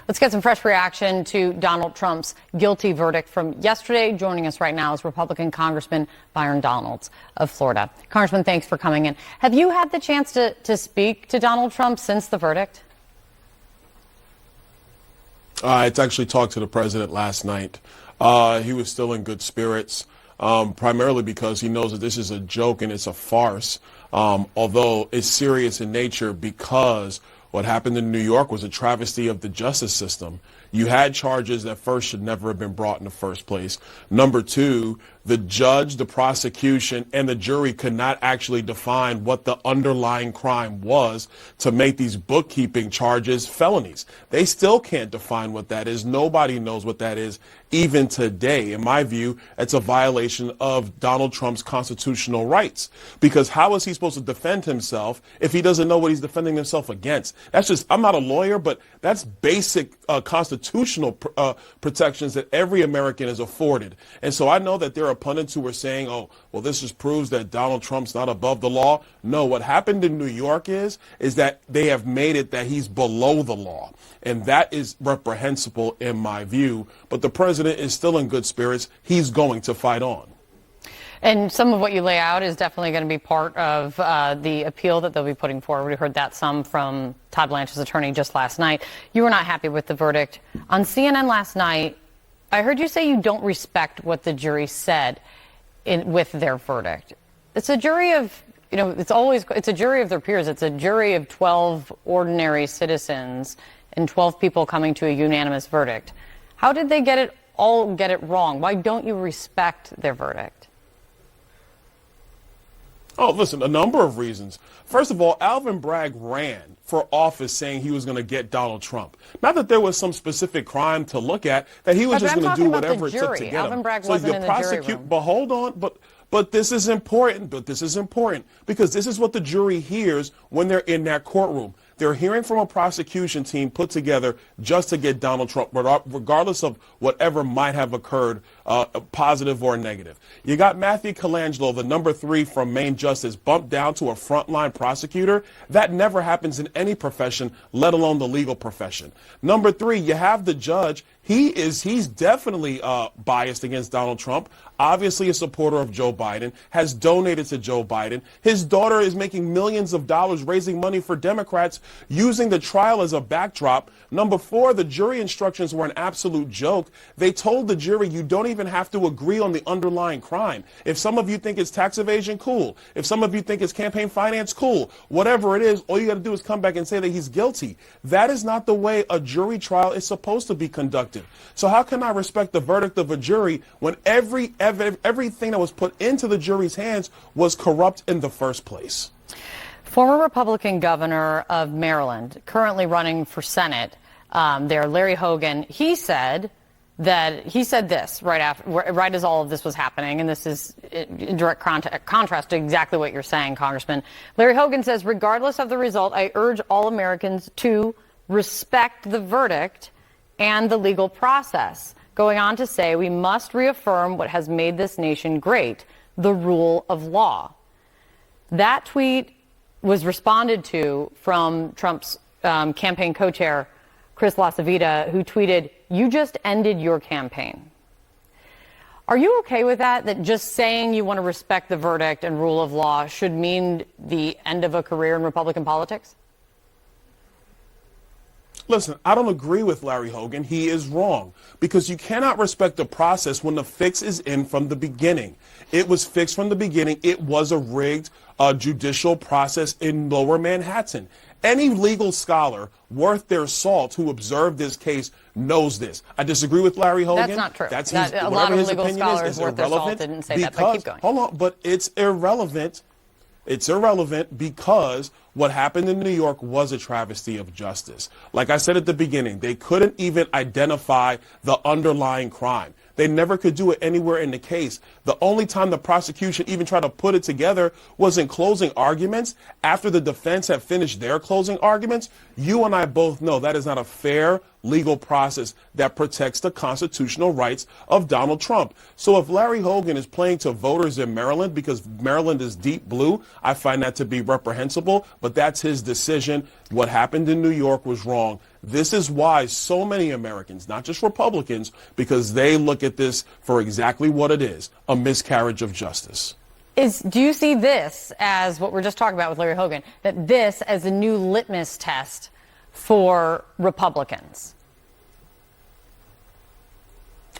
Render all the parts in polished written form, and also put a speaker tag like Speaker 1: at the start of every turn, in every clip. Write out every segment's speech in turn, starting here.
Speaker 1: Let's get some fresh reaction to Donald Trump's guilty verdict from yesterday. Joining us right now is Republican Congressman Byron Donalds of Florida. Congressman, thanks for coming in. Have you had the chance to speak to Donald Trump since the verdict?
Speaker 2: I actually talked to the president last night. He was still in good spirits, primarily because he knows that this is a joke and it's a farce, although it's serious in nature because what happened in New York was a travesty of the justice system. You had charges that first should never have been brought in the first place. Number two, the judge, the prosecution, and the jury could not actually define what the underlying crime was to make these bookkeeping charges felonies. They still can't define what that is. Nobody knows what that is, even today. In my view, it's a violation of Donald Trump's constitutional rights. Because how is he supposed to defend himself if he doesn't know what he's defending himself against? That's just, I'm not a lawyer, but that's basic constitutional protections that every American is afforded. And so I know that there are pundits who are saying, oh, well, this just proves that Donald Trump's not above the law. No, what happened in New York is that they have made it that he's below the law. And that is reprehensible in my view. But the president is still in good spirits. He's going to fight on.
Speaker 1: And some of what you lay out is definitely going to be part of the appeal that they'll be putting forward. We heard that some from Todd Blanche's attorney just last night. You were not happy with the verdict. On CNN last night, I heard you say you don't respect what the jury said with their verdict. It's a jury of, it's a jury of their peers. It's a jury of 12 ordinary citizens and 12 people coming to a unanimous verdict. How did they get it wrong? Why don't you respect their verdict?
Speaker 2: Oh, listen, a number of reasons. First of all, Alvin Bragg ran for office saying he was going to get Donald Trump. Not that there was some specific crime to look at, that he was just going to do whatever it took to get
Speaker 1: Alvin
Speaker 2: him.
Speaker 1: Bragg wasn't in the jury room.
Speaker 2: But hold on, but this is important. But this is important because this is what the jury hears when they're in that courtroom. They're hearing from a prosecution team put together just to get Donald Trump, regardless of whatever might have occurred, positive or negative. You got Matthew Colangelo, the number 3 from Maine Justice, bumped down to a frontline prosecutor. That never happens in any profession, let alone the legal profession. Number 3, you have the judge. He's definitely biased against Donald Trump, obviously a supporter of Joe Biden, has donated to Joe Biden. His daughter is making millions of dollars raising money for Democrats using the trial as a backdrop. Number 4, the jury instructions were an absolute joke. They told the jury you don't even have to agree on the underlying crime. If some of you think it's tax evasion, cool. If some of you think it's campaign finance, cool. Whatever it is, all you got to do is come back and say that he's guilty. That is not the way a jury trial is supposed to be conducted. So how can I respect the verdict of a jury when everything that was put into the jury's hands was corrupt in the first place?
Speaker 1: Former Republican governor of Maryland, currently running for Senate, Larry Hogan, he said this right as all of this was happening, and this is in direct contrast to exactly what you're saying, Congressman. Larry Hogan says, regardless of the result, I urge all Americans to respect the verdict and the legal process. Going on to say, we must reaffirm what has made this nation great, the rule of law. That tweet was responded to from Trump's campaign co-chair, Chris LaCivita, who tweeted, "You just ended your campaign." Are you okay with that? That just saying you want to respect the verdict and rule of law should mean the end of a career in Republican politics?
Speaker 2: Listen, I don't agree with Larry Hogan. He is wrong because you cannot respect the process when the fix is in from the beginning. It was fixed from the beginning. It was a rigged judicial process in Lower Manhattan. Any legal scholar worth their salt who observed this case knows this. I disagree with Larry Hogan.
Speaker 1: That's not true.
Speaker 2: A
Speaker 1: lot of legal scholars worth their salt didn't say that, but keep going.
Speaker 2: Hold on, but it's irrelevant. It's irrelevant because what happened in New York was a travesty of justice. Like I said at the beginning, they couldn't even identify the underlying crime. They never could do it anywhere in the case. The only time the prosecution even tried to put it together was in closing arguments. After the defense had finished their closing arguments, you and I both know that is not a fair legal process that protects the constitutional rights of Donald Trump. So if Larry Hogan is playing to voters in Maryland because Maryland is deep blue, I find that to be reprehensible, but that's his decision. What happened in New York was wrong. This is why so many Americans, not just Republicans, because they look at this for exactly what it is, a miscarriage of justice.
Speaker 1: Do you see this as what we're just talking about with Larry Hogan, that this as a new litmus test for Republicans?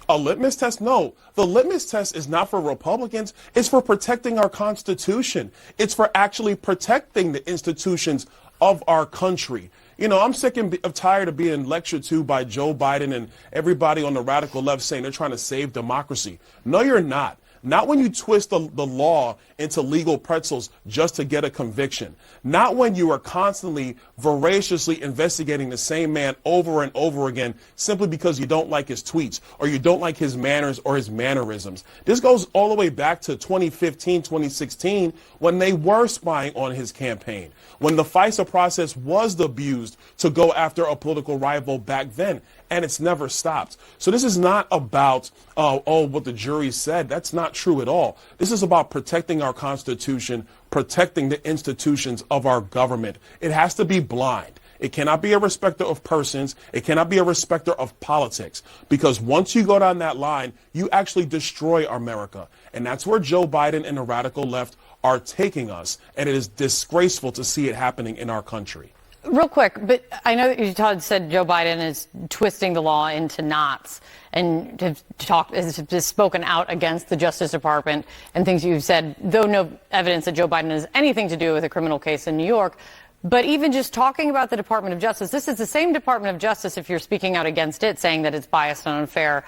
Speaker 2: A litmus test? No. The litmus test is not for Republicans. It's for protecting our Constitution. It's for actually protecting the institutions of our country. You know, I'm sick and tired of being lectured to by Joe Biden and everybody on the radical left saying they're trying to save democracy. No, you're not. Not when you twist the law into legal pretzels just to get a conviction. Not when you are constantly, voraciously investigating the same man over and over again simply because you don't like his tweets or you don't like his manners or his mannerisms. This goes all the way back to 2015, 2016 when they were spying on his campaign, when the FISA process was abused to go after a political rival back then. And it's never stopped. So this is not about, what the jury said. That's not true at all. This is about protecting our Constitution, protecting the institutions of our government. It has to be blind. It cannot be a respecter of persons. It cannot be a respecter of politics. Because once you go down that line, you actually destroy America. And that's where Joe Biden and the radical left are taking us. And it is disgraceful to see it happening in our country.
Speaker 1: Real quick, but I know that you said Joe Biden is twisting the law into knots and has spoken out against the Justice Department and things you've said, though no evidence that Joe Biden has anything to do with a criminal case in New York. But even just talking about the Department of Justice, this is the same Department of Justice, if you're speaking out against it, saying that it's biased and unfair,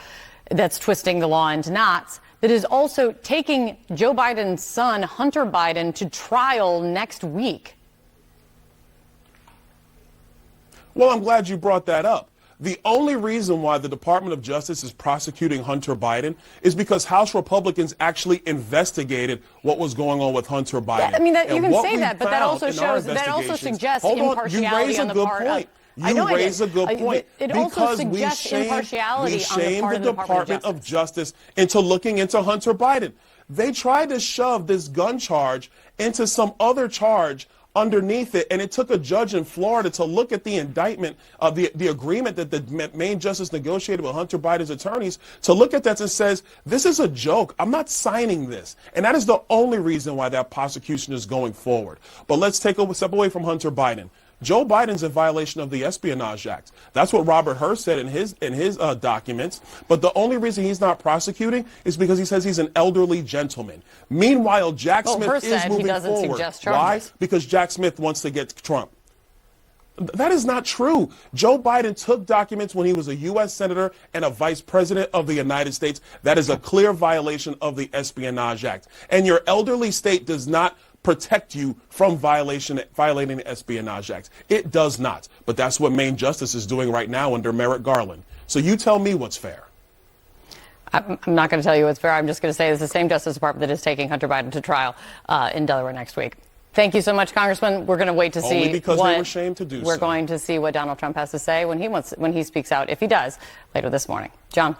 Speaker 1: that's twisting the law into knots, that is also taking Joe Biden's son, Hunter Biden, to trial next week.
Speaker 2: Well, I'm glad you brought that up. The only reason why the Department of Justice is prosecuting Hunter Biden is because House Republicans actually investigated what was going on with Hunter Biden.
Speaker 1: Yeah, I mean, you can say that, but that also suggests impartiality on the part of...
Speaker 2: You raise a good point.
Speaker 1: It also suggests impartiality on the part of the
Speaker 2: Department of Justice into looking into Hunter Biden. They tried to shove this gun charge into some other charge underneath it, and it took a judge in Florida to look at the indictment of the agreement that the main justice negotiated with Hunter Biden's attorneys, to look at that and says, this is a joke. I'm not signing this. And that is the only reason why that prosecution is going forward. But let's take a step away from Hunter Biden. Joe Biden's in violation of the Espionage Act. That's what Robert Hur said in his documents. But the only reason he's not prosecuting is because he says he's an elderly gentleman. Meanwhile, Jack Smith is moving forward. Why? Because Jack Smith wants to get Trump. That is not true. Joe Biden took documents when he was a U.S. Senator and a Vice President of the United States. That is a clear violation of the Espionage Act. And your elderly state does not protect you from violating the Espionage Act. It does not. But that's what Main Justice is doing right now under Merrick Garland. So you tell me what's fair.
Speaker 1: I'm not going to tell you what's fair. I'm just going to say it's the same Justice Department that is taking Hunter Biden to trial in Delaware next week. Thank you so much, Congressman. We're going to wait to see.
Speaker 2: Only because they were ashamed to do so.
Speaker 1: We're going to see what Donald Trump has to say when he speaks out, if he does, later this morning. John.